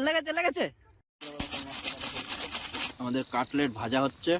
লেগেছে লেগেছে। আমাদের কাটলেট ভাজা হচ্ছে।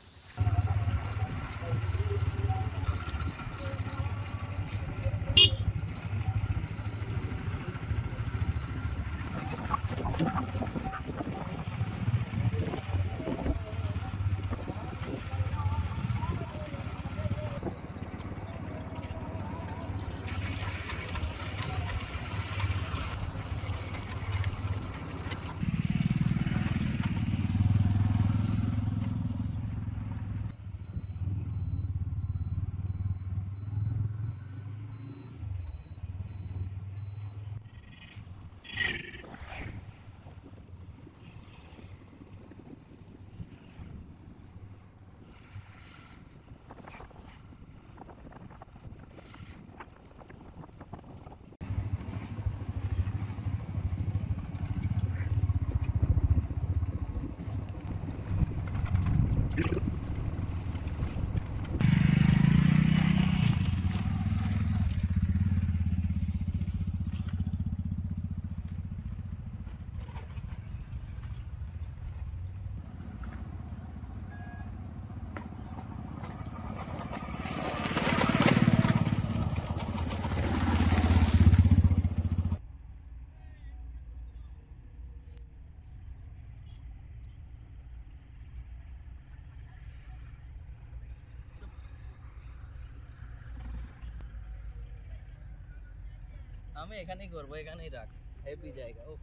আমি এখানেই করবো, এখানেই রাখ, হেভি জায়গা। ও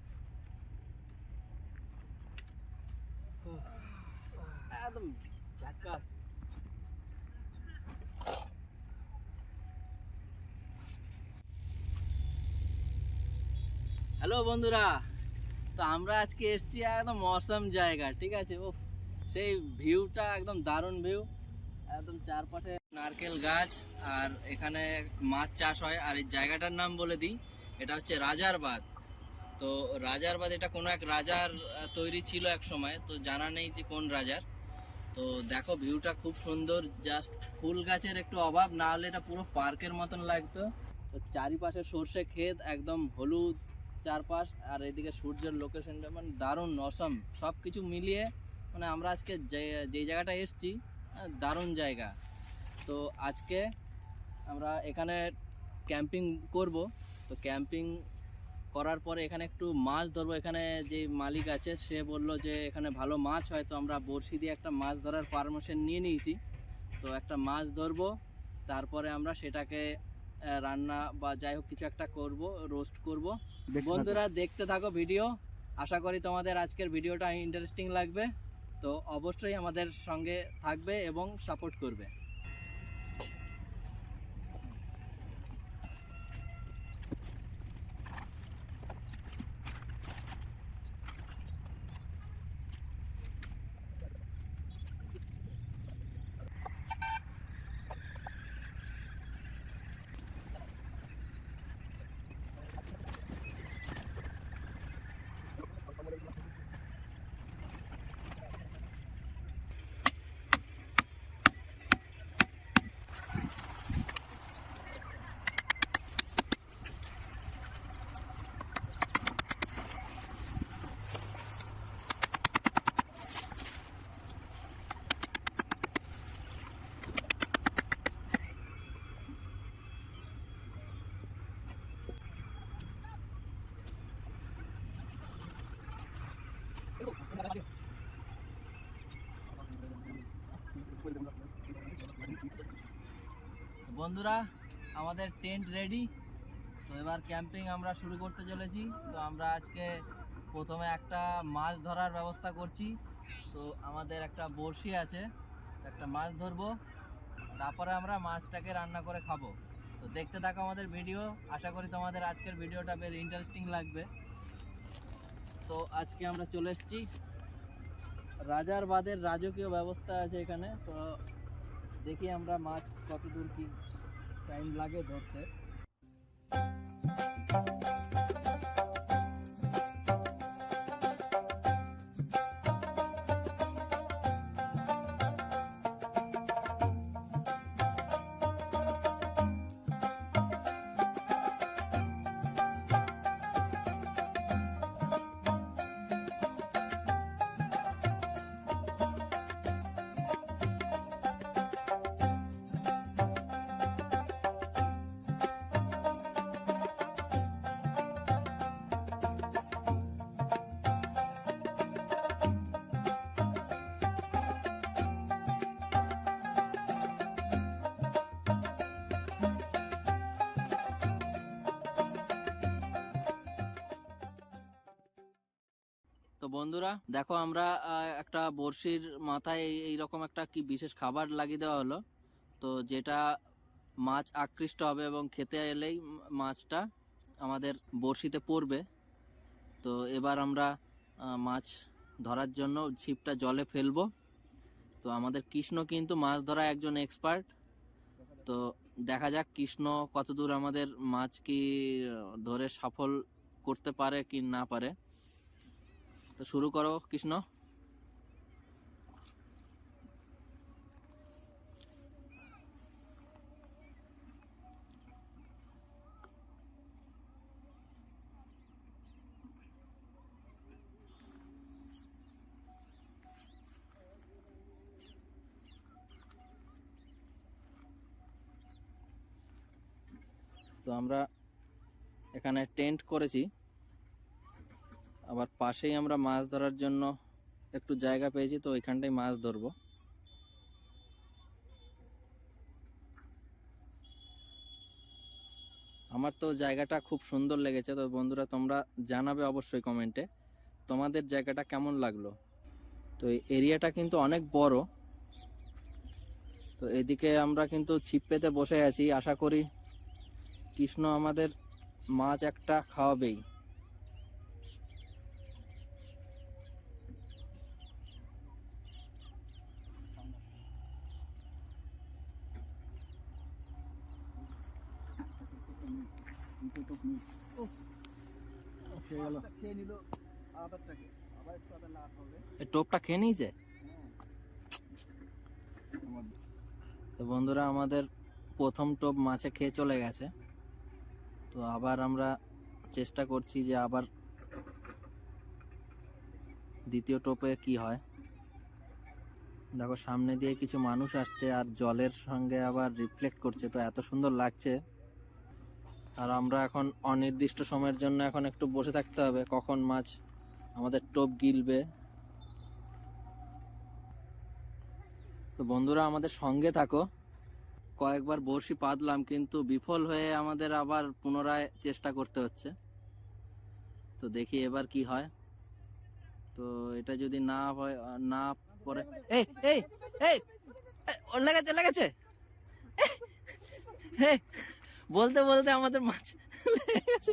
একদম ঝাক্কাস। হ্যালো বন্ধুরা, তো আমরা আজকে এসেছি একদম মৌসুম জায়গা, ঠিক আছে। ও সেই ভিউটা একদম দারুণ ভিউ, একদম চারপাশে নারকেল গাছ, আর এখানে মাছ চাষ হয়। আর এই জায়গাটার নাম বলে দিই, এটা হচ্ছে রাজারবাদ। তো রাজারবাদ এটা কোনো এক রাজার তৈরি ছিল এক সময়, তো জানা নেই যে কোন রাজার। তো দেখো ভিউটা খুব সুন্দর, জাস্ট ফুল গাছের একটু অভাব, না হলে এটা পুরো পার্কের মতন লাগতো। তো চারিপাশে সর্ষে ক্ষেত, একদম হলুদ চারপাশ, আর এদিকে সূর্যের লোকেশনটা মানে দারুণ অসম, সব কিছু মিলিয়ে মানে আমরা আজকে যে জায়গাটা এসেছি দারুণ জায়গা। তো আজকে আমরা এখানে ক্যাম্পিং করব। তো ক্যাম্পিং করার পরে এখানে একটু মাছ ধরবো। এখানে যে মালিক আছে সে বলল যে এখানে ভালো মাছ হয়, তো আমরা বড়শি দিয়ে একটা মাছ ধরার পারমিশন নিয়ে নিয়েছি। তো একটা মাছ ধরবো, তারপরে আমরা সেটাকে রান্না বা যাই হোক কিছু একটা করব, রোস্ট করব। বন্ধুরা দেখতে থাকো ভিডিও, আশা করি তোমাদের আজকের ভিডিওটা ইন্টারেস্টিং লাগবে। তো অবশ্যই আমাদের সঙ্গে থাকবে এবং সাপোর্ট করবে। বন্ধুরা আমাদের টেন্ট রেডি, তো এবার ক্যাম্পিং আমরা শুরু করতে চলেছি। তো আমরা আজকে প্রথমে একটা মাছ ধরার ব্যবস্থা করছি। তো আমাদের একটা বড়শি আছে, একটা মাছ ধরবো, তারপরে আমরা মাছটাকে রান্না করে খাবো। তো দেখতে থাকো আমাদের ভিডিও, আশা করি তোমাদের আজকের ভিডিওটা বেশ ইন্টারেস্টিং লাগবে। তো আজকে আমরা চলে এসেছি রাজারবাদের, রাজকীয় ব্যবস্থা আছে এখানে। তো দেখি আমরা মাছ কত দূর কি টাইম লাগে ধরতে। বন্ধুরা দেখো, আমরা একটা বড়শির মাথায় এইরকম একটা কি বিশেষ খাবার লাগিয়ে দেওয়া হলো, তো যেটা মাছ আকৃষ্ট হবে এবং খেতে এলেই মাছটা আমাদের বড়শিতে পড়বে। তো এবার আমরা মাছ ধরার জন্য ছিপটা জলে ফেলবো। তো আমাদের কৃষ্ণ কিন্তু মাছ ধরা একজন এক্সপার্ট। তো দেখা যাক কৃষ্ণ কতদূর আমাদের মাছ কি ধরে সফল করতে পারে কি না পারে। তো শুরু করো কৃষ্ণ। তো আমরা এখানে টেন্ট করেছি, আবার পাশেই আমরা মাছ ধরার জন্য একটু জায়গা পেয়েছি, তো ওইখানটাই মাছ ধরবো। আমার তো জায়গাটা খুব সুন্দর লেগেছে। তো বন্ধুরা তোমরা জানাবে অবশ্যই কমেন্টে তোমাদের জায়গাটা কেমন লাগলো। তো এই এরিয়াটা কিন্তু অনেক বড়। তো এদিকে আমরা কিন্তু ছিপ পেতে বসে আছি, আশা করি কৃষ্ণ আমাদের মাছ একটা খাওয়াবেই। টোপটা খেয়ে নিয়েছে। তো বন্ধুরা আমাদের প্রথম টোপ মাছে খেয়ে চলে গেছে। তো আবার আমরা চেষ্টা করছি যে আবার দ্বিতীয় টোপে কি হয়। দেখো সামনে দিয়ে কিছু মানুষ আসছে আর জলের সঙ্গে আবার রিফ্লেক্ট করছে, তো এত সুন্দর লাগছে। আর আমরা এখন অনির্দিষ্ট সময়ের জন্য এখন একটু বসে থাকতে হবে, কখন মাছ আমাদের টোপ গিলবে। তো বন্ধুরা আমাদের সঙ্গে থাকো। কয়েকবার বড়শি পাতলাম কিন্তু বিফল হয়ে আমাদের আবার পুনরায় চেষ্টা করতে হচ্ছে। তো দেখি এবার কি হয়। তো এটা যদি না হয়, না পরে এই এই এই ওর লেগেছে লেগেছে বলতে বলতে আমাদের মাছ লেগেছে।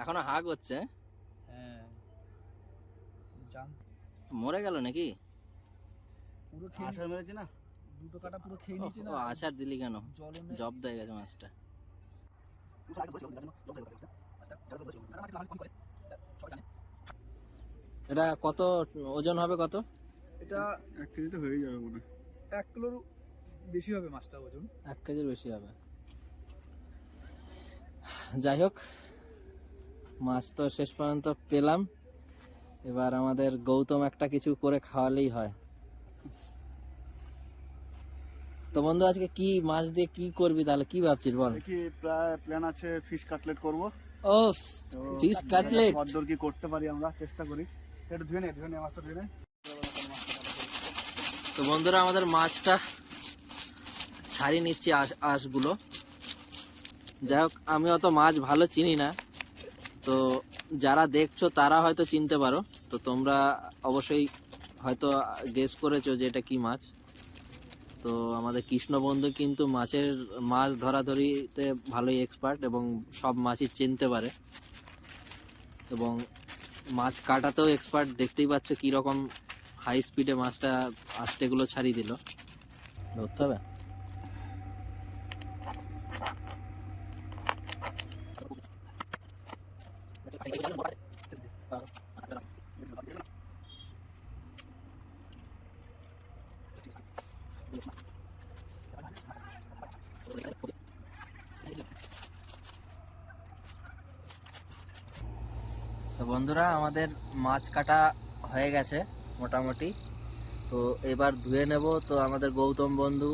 এখনো হাগ হচ্ছে। মরে গেল নাকি? আছাড় দিলি কেন? জব দিয়ে গেছে মাছটা। এটা কত ওজন হবে? কত? এটা 1 কেজি তো হয়ে যাবে মনে হয়। 1 কিলোর বেশি হবে মাছটা ওজন। 1 কেজির বেশি হবে। যাই হোক, মাছ তো শেষ পর্যন্ত পেলাম। এবার আমাদের গৌতম একটা কিছু করে খাওয়ালেই হয়। তো বন্ধু আজকে কি মাছ দিয়ে কি করবি তাহলে, কি ভাবছিস বল? দেখি প্ল্যান আছে ফিশ কাটলেট করব। ও ফিশ কাটলেট কতদূর কি করতে পারি আমরা চেষ্টা করি। একটু ধুয়ে নে মাছটা ধুয়ে নে। তো বন্ধুরা আমাদের মাছটা ছাড়িয়ে নিচ্ছি আঁশগুলো। যাই হোক, আমি অত মাছ ভালো চিনি না, তো যারা দেখছো তারা হয়তো চিনতে পারো। তো তোমরা অবশ্যই হয়তো গেস করেছো যে এটা কি মাছ। তো আমাদের কৃষ্ণ বন্ধু কিন্তু মাছ ধরাধরিতে ভালোই এক্সপার্ট এবং সব মাছই চিনতে পারে এবং মাছ কাটাতেও এক্সপার্ট। দেখতেই পাচ্ছ কীরকম হাই স্পিডে মাছটা আস্তেগুলো ছাড়িয়ে দিল। ধরতে হবে। তো বন্ধুরা আমাদের মাছ কাটা হয়ে গেছে মোটামুটি। তো এবার ধুয়ে নেব। তো আমাদের গৌতম বন্ধু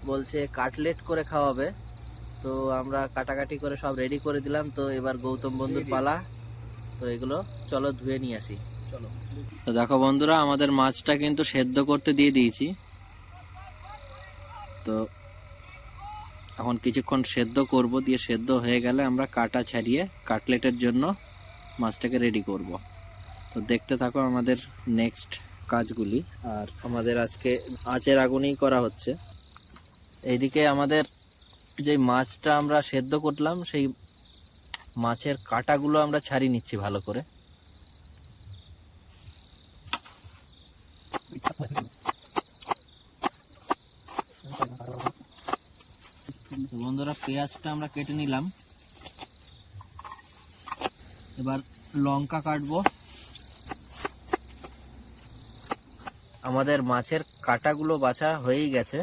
বলছে কাটলেট করে খাওয়াবে, তো আমরা কাটাকাটি করে সব রেডি করে দিলাম। তো এবার গৌতম বন্ধুর পালা। তো এগুলো চলো ধুয়ে নিয়ে আসি। চলো। তো দেখো বন্ধুরা, আমাদের মাছটা কিন্তু সেদ্ধ করতে দিয়ে দিয়েছি। তো এখন কিছুক্ষণ সেদ্ধ করব, দিয়ে সেদ্ধ হয়ে গেলে আমরা কাটা ছাড়িয়ে কাটলেটের জন্য মাছটাকে রেডি করব। তো দেখতে থাকো আমাদের নেক্সট কাজগুলি। আর আমাদের আজকে আঁচের আগুনেই করা হচ্ছে। এইদিকে আমাদের যে মাছটা আমরা সেদ্ধ করলাম সেই মাছের কাঁটাগুলো আমরা ছাড়িয়ে নিচ্ছি ভালো করে। তো বন্ধুরা, পেঁয়াজটা আমরা কেটে নিলাম। এবার লঙ্কা কাটবো। আমাদের মাছের কাঁটাগুলো বাছা হয়েই গেছে।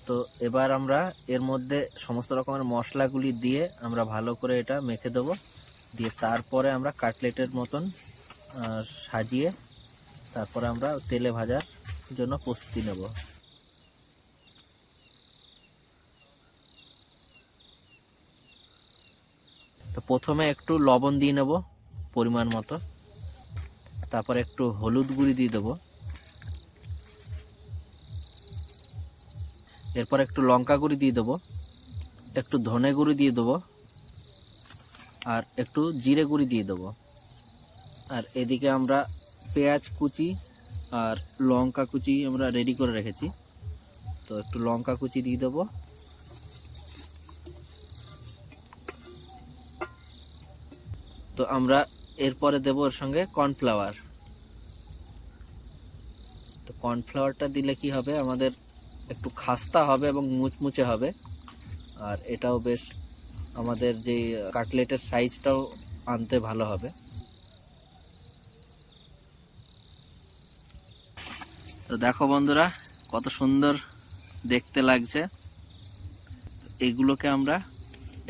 তো এবার আমরা এর মধ্যে সমস্ত রকমের মশলাগুলি দিয়ে আমরা ভালো করে এটা মেখে দেবো। দিয়ে তারপরে আমরা কাটলেটের মতন সাজিয়ে তারপরে আমরা তেলে ভাজার জন্য প্রস্তুতি নেব। তো প্রথমে একটু লবণ দিয়ে নেব পরিমাণ মতো, তারপরে একটু হলুদ গুঁড়ি দিয়ে দেবো, এরপর একটু লঙ্কা গুঁড়ি দিয়ে দেবো, একটু ধনে গুঁড়ি দিয়ে দেবো, আর একটু জিরে গুঁড়ি দিয়ে দেবো। আর এদিকে আমরা পেঁয়াজ কুচি আর লঙ্কা কুচি আমরা রেডি করে রেখেছি। তো একটু লঙ্কা কুচি দিয়ে দেবো। তো আমরা এরপরে দেবো ওর সঙ্গে কর্নফ্লাওয়ার। তো কর্নফ্লাওয়ারটা দিলে কি হবে, আমাদের একটু খাস্তা হবে এবং মুচমুচে হবে। আর এটাও বেশ আমাদের যে কাটলেটের সাইজটাও আনতে ভালো হবে। তো দেখো বন্ধুরা, কত সুন্দর দেখতে লাগছে। এগুলোকে আমরা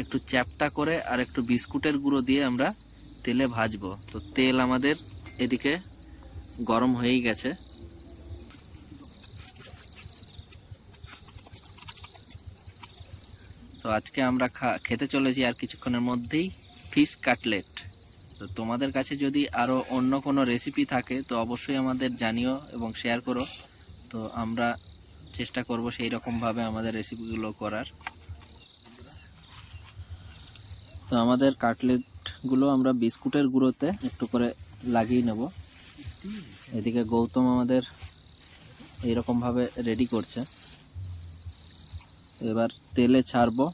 একটু চ্যাপটা করে আর একটু বিস্কুটের গুঁড়ো দিয়ে আমরা তেলে ভাজবো। তো তেল আমাদের এদিকে গরম হয়েই গেছে। তো আজকে আমরা খেতে চলেছি আর কিছুক্ষণের মধ্যেই ফিশ কাটলেট। তো তোমাদের কাছে যদি আরও অন্য কোনো রেসিপি থাকে তো অবশ্যই আমাদের জানিও এবং শেয়ার করো। তো আমরা চেষ্টা করব সেই রকমভাবে আমাদের রেসিপিগুলো করার। তো আমাদের কাটলেটগুলো আমরা বিস্কুটের গুঁড়োতে একটু করে লাগিয়ে নেব। এদিকে গৌতম আমাদের এইরকমভাবে রেডি করছে। এবার তেলে ছাড়বো।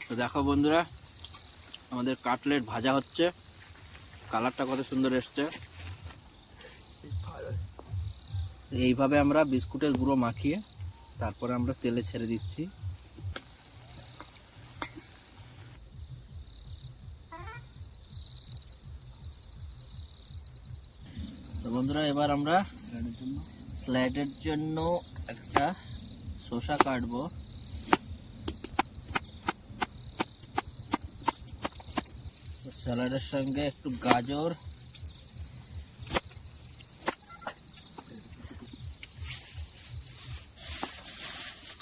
তো দেখো বন্ধুরা, আমাদের কাটলেট ভাজা হচ্ছে। কালারটা কত সুন্দর এসছে। এইভাবে আমরা বিস্কুটের গুঁড়ো মাখিয়ে তারপরে আমরা তেলে ছেড়ে দিচ্ছি। তো বন্ধুরা, এবার আমরা স্লাইডের জন্য একটা শসা কাটবো। স্যালাডের সঙ্গে একটু গাজর,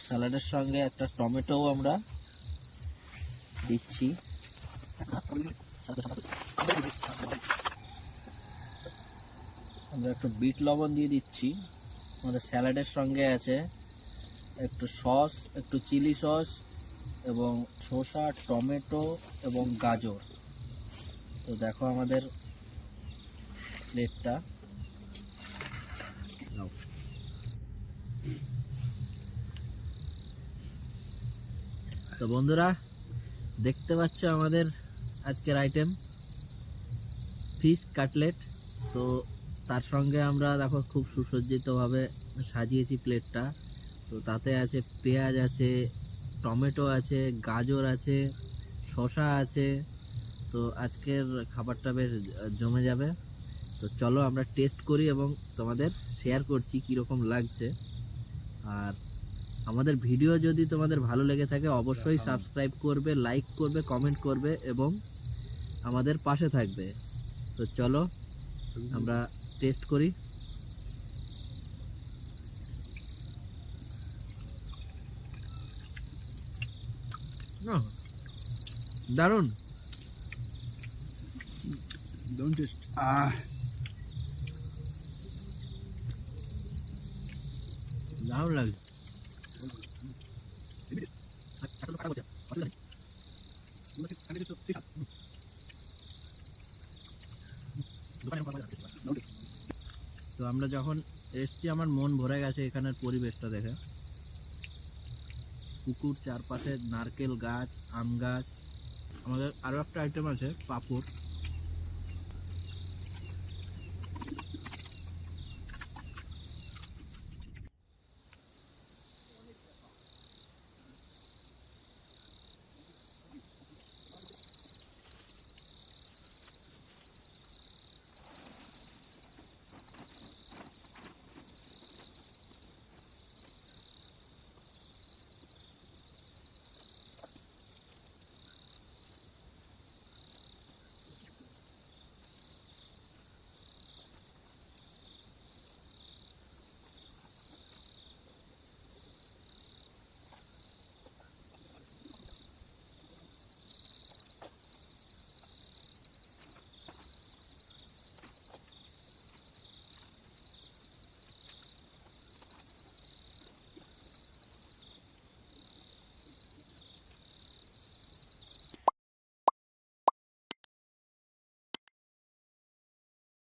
স্যালাডের সঙ্গে একটা টমেটো আমরা দিচ্ছি। আমরা একটু বিট লবণ দিয়ে দিচ্ছি। আমাদের স্যালাডের সঙ্গে আছে একটু সস, একটু চিলি সস এবং শসা, টমেটো এবং গাজর। তো দেখো আমাদের প্লেটটা। তো বন্ধুরা, দেখতে পাচ্ছ আমাদের আজকের আইটেম ফিশ কাটলেট। তো তার সঙ্গে আমরা দেখো খুব সুসজ্জিতভাবে সাজিয়েছি প্লেটটা। তো তাতে আছে পেঁয়াজ আছে, টমেটো আছে, গাজর আছে, শসা আছে। তো আজকের খাবারটা বেশ জমে যাবে। তো চলো আমরা টেস্ট করি এবং তোমাদের শেয়ার করছি কীরকম লাগছে। আর আমাদের ভিডিও যদি তোমাদের ভালো লেগে থাকে অবশ্যই সাবস্ক্রাইব করবে, লাইক করবে, কমেন্ট করবে এবং আমাদের পাশে থাকবে। তো চলো আমরা টেস্ট করি। দারুণ। দারুণ টেস্ট। দারুণ লাগে। তো আমরা যখন এসছি আমার মন ভরে গেছে এখানের পরিবেশটা দেখে। পুকুর, চারপাশে নারকেল গাছ, আম গাছ। আমাদের আরো একটা আইটেম আছে পাঁপড়।